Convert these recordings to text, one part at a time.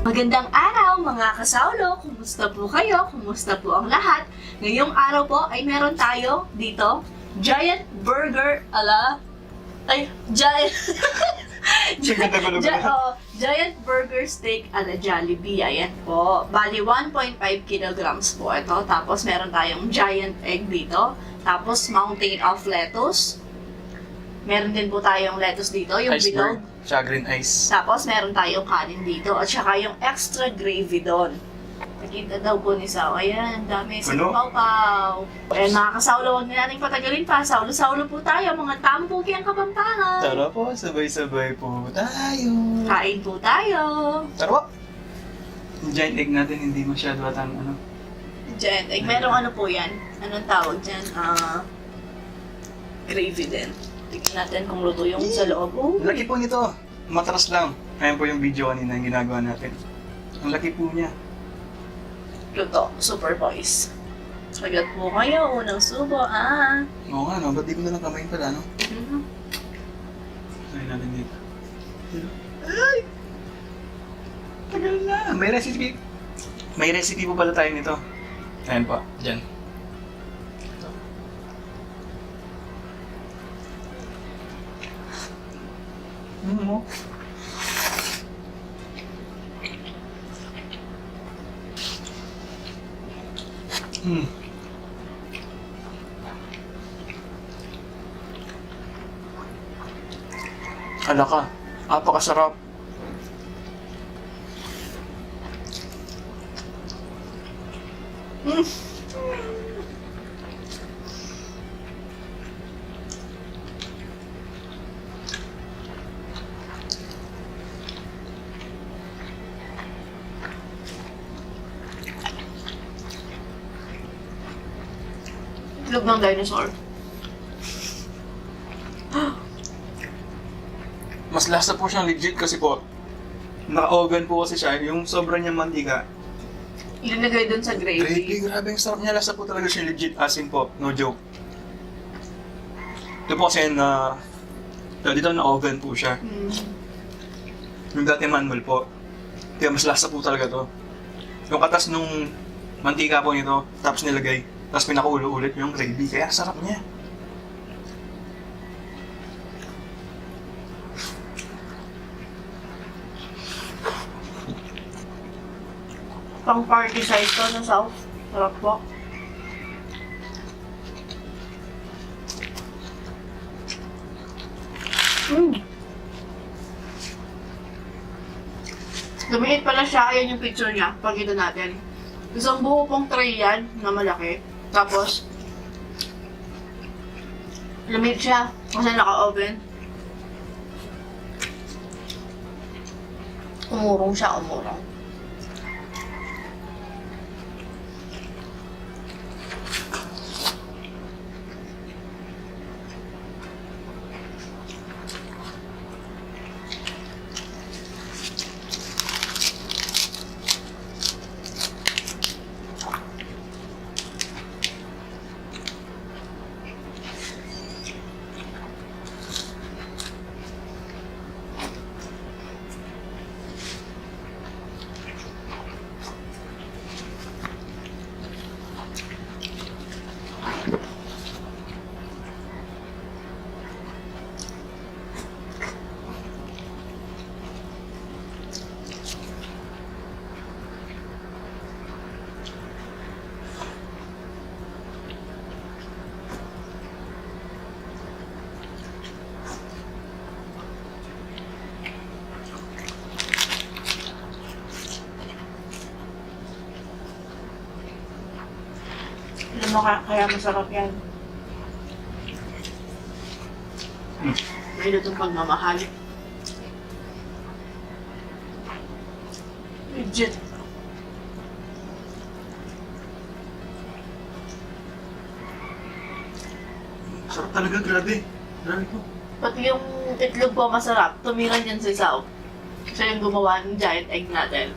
Magandang araw mga kasaulo! Kumusta po kayo? Kumusta po ang lahat? Ngayong araw po ay meron tayo dito, Giant Burger Giant Giant Burger Steak ala Jollibee. Ayan po. Bali 1.5 kilograms po ito. Tapos meron tayong giant egg dito. Tapos mountain of lettuce. Meron din po tayong lettuce dito, yung bilog. Siya green ice. Tapos meron tayong kanin dito at saka yung extra gravy doon. Nakita daw po ni Sao. Ayan, dami sa pau-pau. Ayan mga kasaulo, huwag na natin patagalin pa. Saulo-saulo po tayo, mga tampuki ang Kapampangan. Tara po, sabay-sabay po tayo. Kain po tayo. Tara po. Yung giant egg natin hindi masyado atang Giant egg. Merong ano po yan? Anong tawag dyan? Gravy din. Tignan natin kung luto yung sa loob. Oh. Laki po nito. Matras lang. Ayan po yung video kanina yung ginagawa natin. Ang laki po niya. Luto. Super boys. Sagat po kayo. Unang subo, Oo nga, no? Ba't di ko na lang kamayin pala, no? Mhm. Sayin natin dito. Ay! Tagal na. May recipe. May recipe po pala tayo nito. Ayan po. Diyan. Mo. Hala ka, napakasarap. Itlog ng dinosaur. Mas lasa po siyang legit kasi po, naka-oven po kasi siya, yung sobra niyang mantika. Ilinagay dun sa gravy. Grabe, yung sarap niya, lasa po talaga siya legit, as in po, no joke. Ito po kasi dito na-oven po siya. Yung dati manual po, kaya mas lasa po talaga to. Yung katas nung mantika po nito, tapos nilagay, tapos pinakulo ulit yung gravy, kaya sarap niya. Pang party size to na Sao. Sarap po. Lumiit pala siya. Ayan yung picture niya. Pakita natin. Isang buo pong tray yan na malaki. Tapos, lumiit siya kasi naka-oven. Umurong siya, umurong. Alam mo kaya masarap yan. May lutong pagmamahal. Legit. Sarap talaga, grabe. Grabe po. Pati yung itlog po masarap. Tumiran yan si Sao. Siya yung gumawa ng giant egg natin.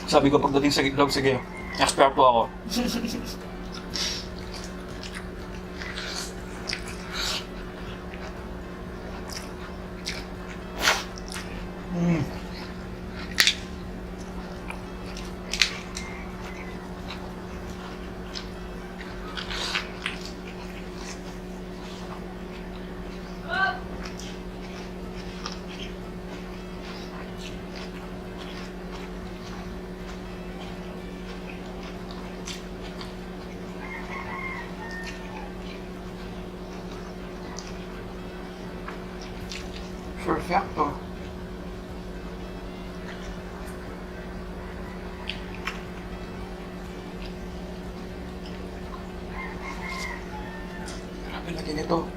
Sabi ko pagdating sa itlog, sige, expert po ako. Perfecto. Grabe lagi nito.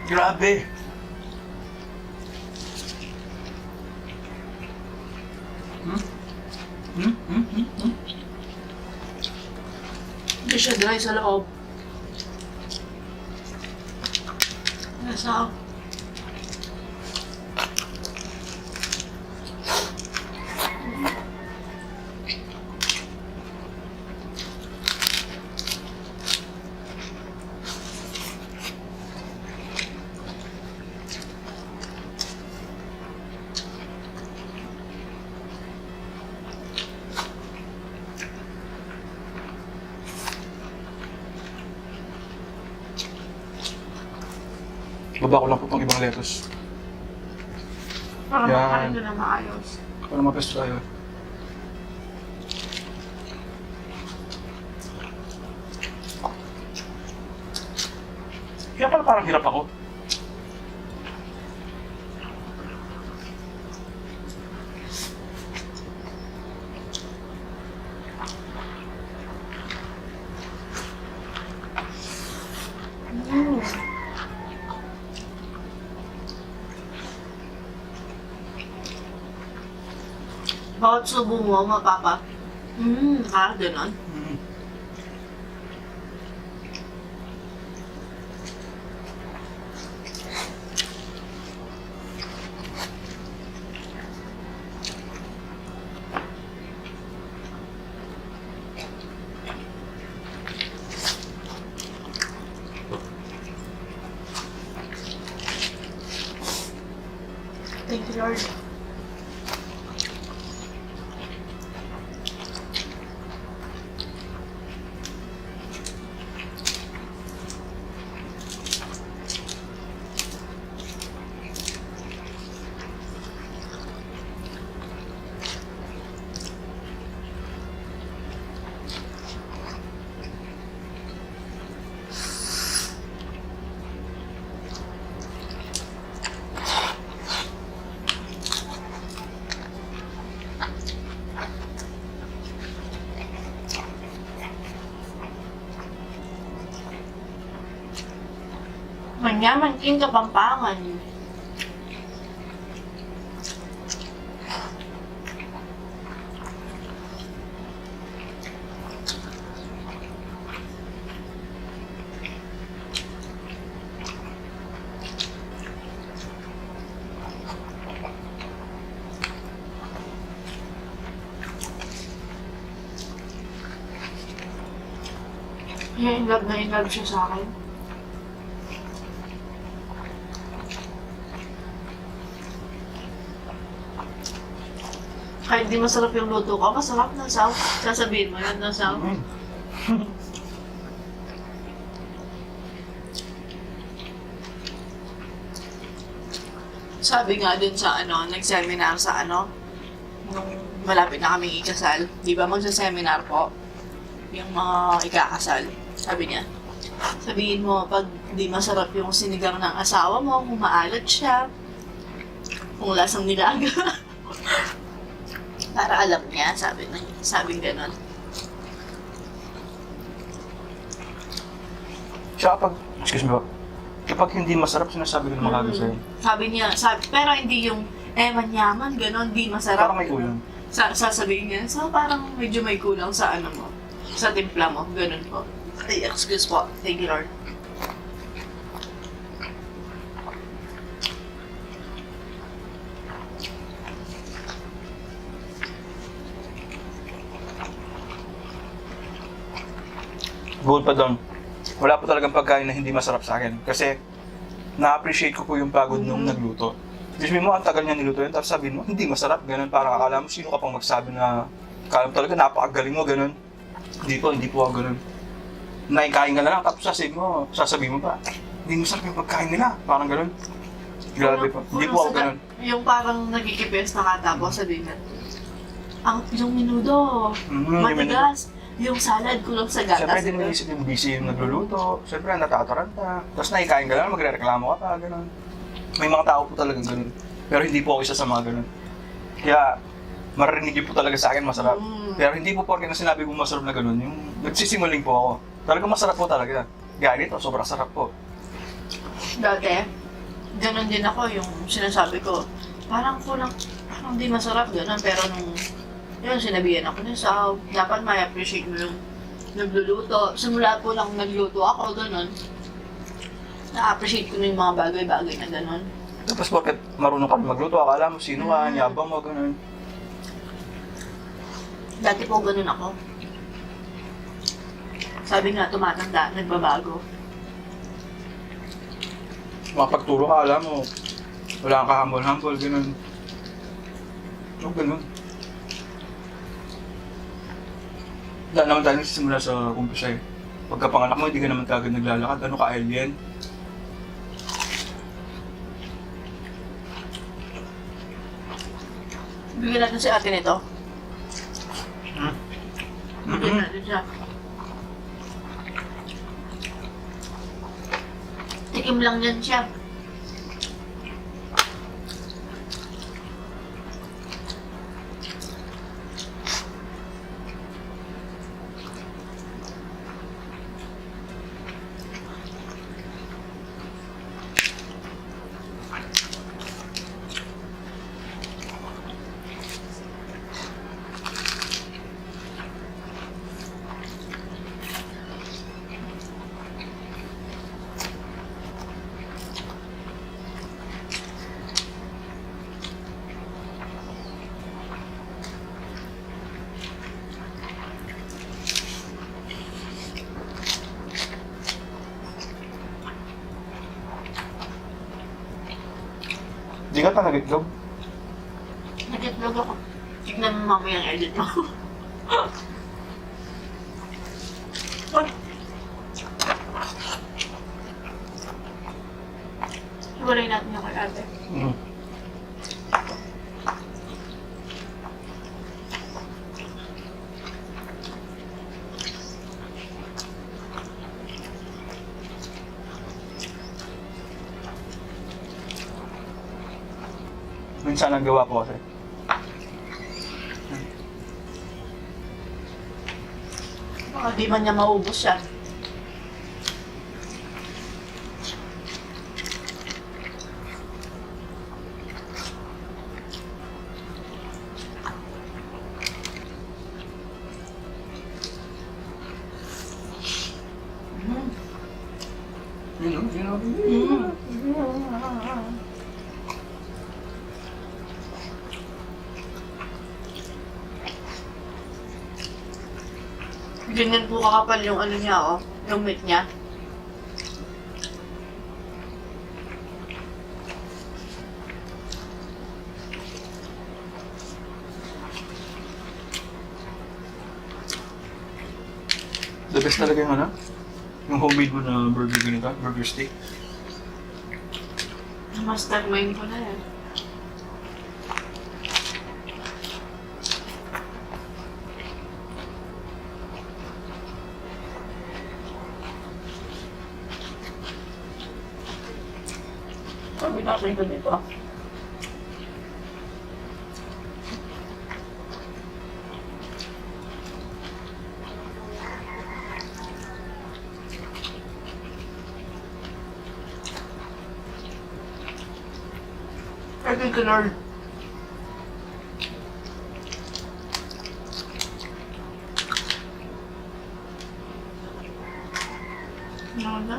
Grabe! Hindi siya dry sa loob. Nasa Baba ko lang po itong ibang lettuce. para Yan. makain ko na maayos. Para mapesto tayo. Kaya pala parang hirap ako. Mm. Bawat subo mo, mapapa. Ganun. Mm. Thank you, Lord. Manyaman king Kapampangan. Na in love siya sa akin. Kahit di masarap yung luto ko, masarap na Saw. Sasabihin mo yun na Saw. Sabi nga dun sa nag-seminar sa nung malapit na kaming ikasal. Di ba magsa-seminar po? Yung mga ikakasal. Sabi niya, sabihin mo pag di masarap yung sinigang ng asawa mo, kung maalat siya, kung lasang nilaga. Para alam niya, sabing ganon. Siya excuse me po, kapag hindi masarap, sinasabi ko na sa'yo. Sabi niya, pero hindi yung manyaman, ganon, di masarap. Parang may kulang. Sasabihin niya, so parang medyo may kulang sa ano mo, sa timpla mo, ganun po. Ay, excuse po. Thank you, Lord. Bukod pa doon, wala po talagang pagkain na hindi masarap sa akin. Kasi, na-appreciate ko po yung pagod nung nagluto. Kasi mo, ang tagal niya niluto yun, tapos sabihin mo, hindi masarap, ganun. Parang akala mo, sino ka pang magsabi na, akala mo talaga, napakagaling mo, ganun. Hindi po ako ganun. Naikain ka na lang, tapos sasabihin mo pa, hindi masarap yung pagkain nila, parang ganun. Grabe po, hindi po ako ganun. Yung parang nagkikipes na ka, tapos sabihin na, yung minudo, matigas, yung salad kulang sa gatas. Siyempre, din naisip yung busy yung nagluluto. Siyempre, natataranta. Tapos naikain ka lang, magre-reklamo ka pa, gano'n. May mga tao po talagang gano'n. Pero hindi po ako isa sa mga gano'n. Kaya, maririnig po talaga sa akin masarap. Pero hindi po porke na sinabi ko masarap na gano'n, yung nagsisimuling po ako. Talagang masarap po talaga. Gaya nito, sobrang sarap po. Dati, gano'n din ako yung sinasabi ko, parang kulang, parang di masarap gano'n. Pero nung yun, sinabihan ako niya sa dapat may appreciate mo yung nagluluto. Simula po lang nagluto ako, gano'n. Na-appreciate ko na yung mga bagay-bagay na gano'n. Tapos porket marunong ka magluto, akala mo sino ka, yabang mo, gano'n. Dati po gano'n ako. Sabi nga, tumatanda, nagbabago. Mapagturo ka, alam mo, wala kang kahambol-hambol, gano'n. O, gano'n. Wala naman tayo nagsisimula sa umpisa eh. Pagkapanganak mo, hindi ka naman kagad naglalakad. Ano ka, alien? Bigyan natin si ate nito. Bigyan natin siya. Tikim lang yan siya. Hindi ka pa nagitlog? Nagitlog ako. Tignan mo mamaya ang edit mo. Ay! Hiwalay natin yung kay ate. Minsan ang gawa ko kasi. Baka di man niya maubos siya. Ganyan po kakapal yung ano niya, oh. Yung meat niya. The best talaga yung ano? Yung homemade mo na burger ganito, burger steak. Mastermind ko na yan. Sabi natin ko dito. Thank you, Lord. Ano na?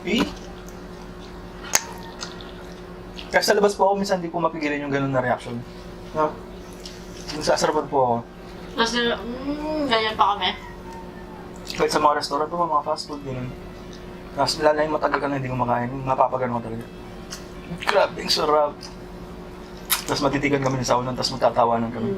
Eh? Kasi sa labas po ako, minsan hindi po mapigilan yung ganun na reaction. No? Nasasarapan po ako. Tapos, ganyan pa kami. Kahit sa mga restaurant po, mga fast food, ganun. Tapos lalo na yung matagal ka na hindi kumakain, napapagano ko talaga. Grabe, ang sarap. Tapos matitigan kami sa saunan, tapos magtatawanan kami.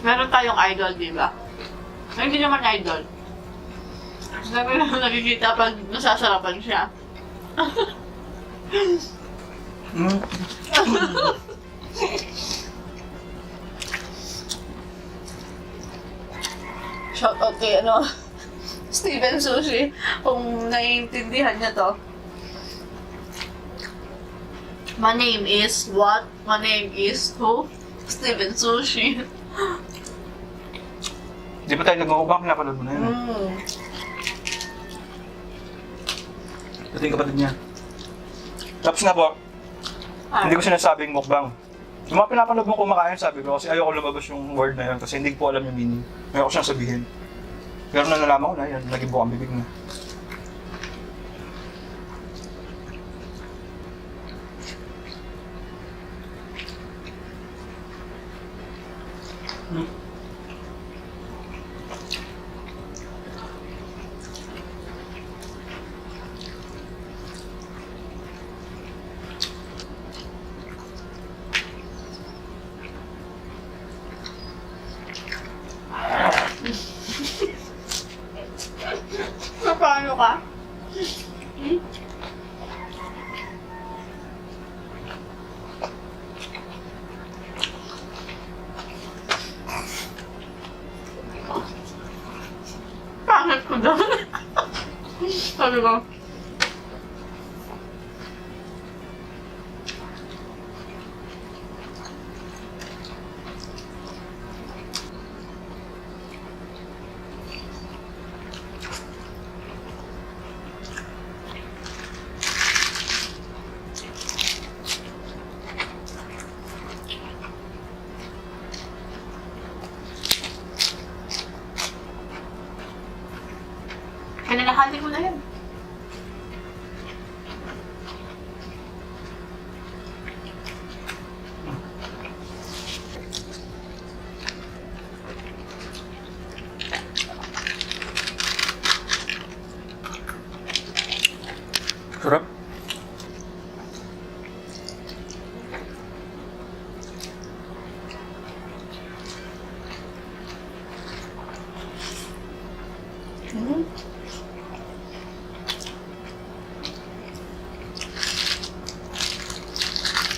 Meron tayong idol, di ba? Ay, hindi naman idol. Sabi na nakikita pag nasasarapan siya. Mm. Shout out kay Steven Sushi, kung naiintindihan niya to. My name is what? My name is who? Steven Sushi. Di ba tayo nag-mukbang, pinapanood mo na yun. Ito yung kapatid niya. Tapos nga po, hindi ko sinasabing mukbang. Yung mga pinapanood mo kumakain, sabi ko, kasi ayoko lumabas yung word na yun kasi hindi ko alam yung meaning. Ayoko siyang sabihin. Pero na nalaman ko na, yan, naging bukang bibig na. Paano ka? Pangit ko daw. Sabi ko. Kanilahati ko na yan. Sarap.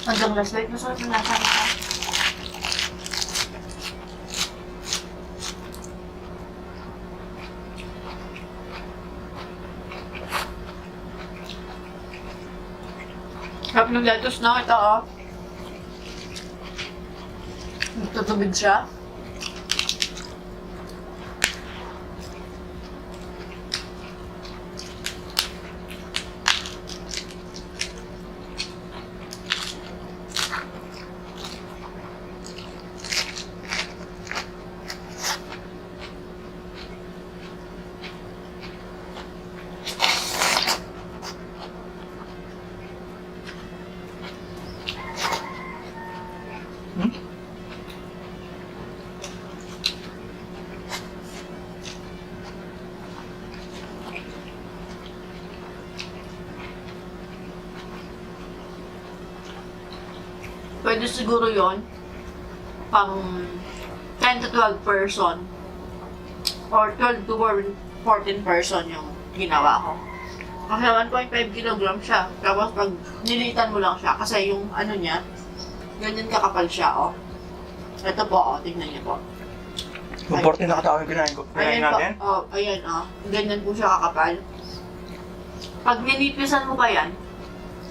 Hanggang last bite, masarap na lasa nito. Sarap ng lettuce na ito, oh. Nagtutubig siya. Pwede siguro yon pang 10 to 12 person or 12 to 14 person yung ginawa ko. Kasi 1.5 kilogram siya. Tapos pag nilitan mo lang siya, kasi yung ano niya, ganyan kakapal siya, oh. Ito po, oh, tingnan niyo po. Yung 14 na katao yung kinain Ayan natin. po, oh, ayan, oh. Ganyan po siya kakapal. Pag ninipisan mo pa yan,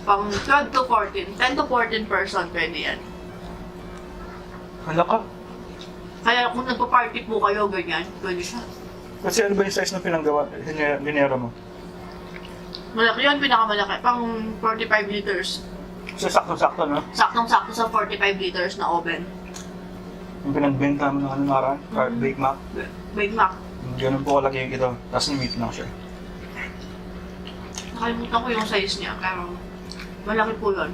pang 12 to 14, 10 to 14 person pwede yan. Hala ka. Kaya kung nagpa-party po kayo, ganyan, pwede siya. Kasi ano ba yung size ng pinanggawa, linera mo? Malaki yun, pinakamalaki. Pang 45 liters. So, sakto-sakto, no? Saktong-sakto sa 45 liters na oven. Yung pinagbenta mo ng ano naran, Bake Mac. Big Mac. Ganun po kalaki yung ito. Tapos meat lang siya. Nakalimutan ko yung size niya, pero malaki po yun.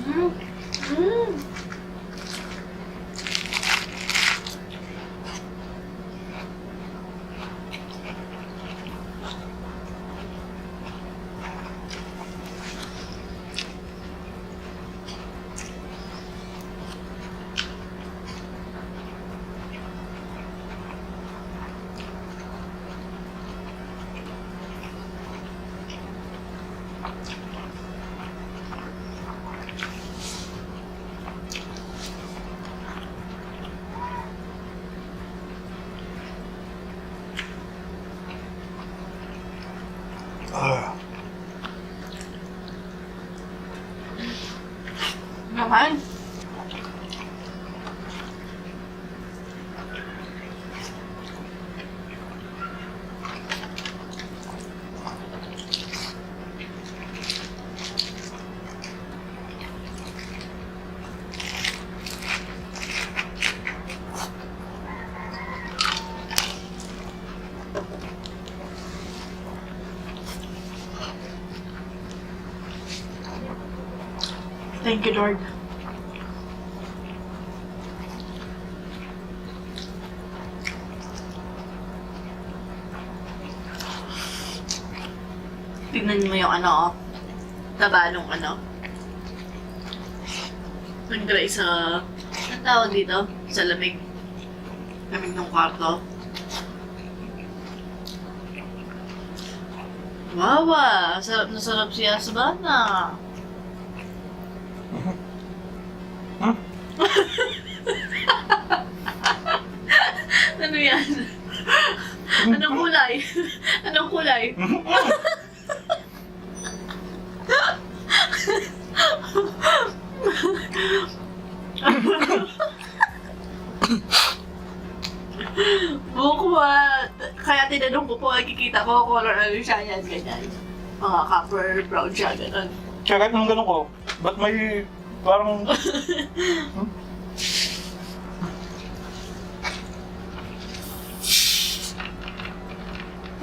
Mm. Mm. Ah. Naman. Thank you, Lord. Tignan mo yung ano, taba nung ano. Nag-dry sa, ang tawag dito? Sa lamig. Lamig ng kwarto. Wow, sarap na sarap siya sa bana. Ano yan? Anong kulay? Anong kulay? Bukwa. Kaya tinanong ko po, nakikita ko color ano siya yan, ganyan. Mga copper brown siya, gano'n. Kaya kahit nung ganun ko, ba't may parang...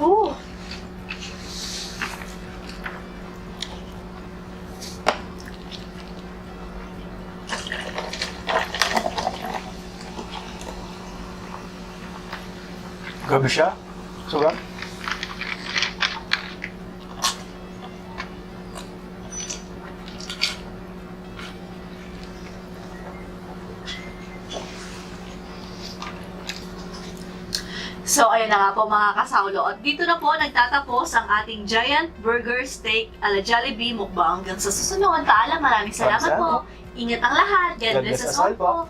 Oh! Gabi siya? Sobrang? So, ayun na nga po mga kasaulo. At dito na po nagtatapos ang ating Giant Burger Steak ala Jollibee mukbang. Hanggang sa susunod. Paalam, maraming salamat po. Ingat ang lahat. God bless us all po.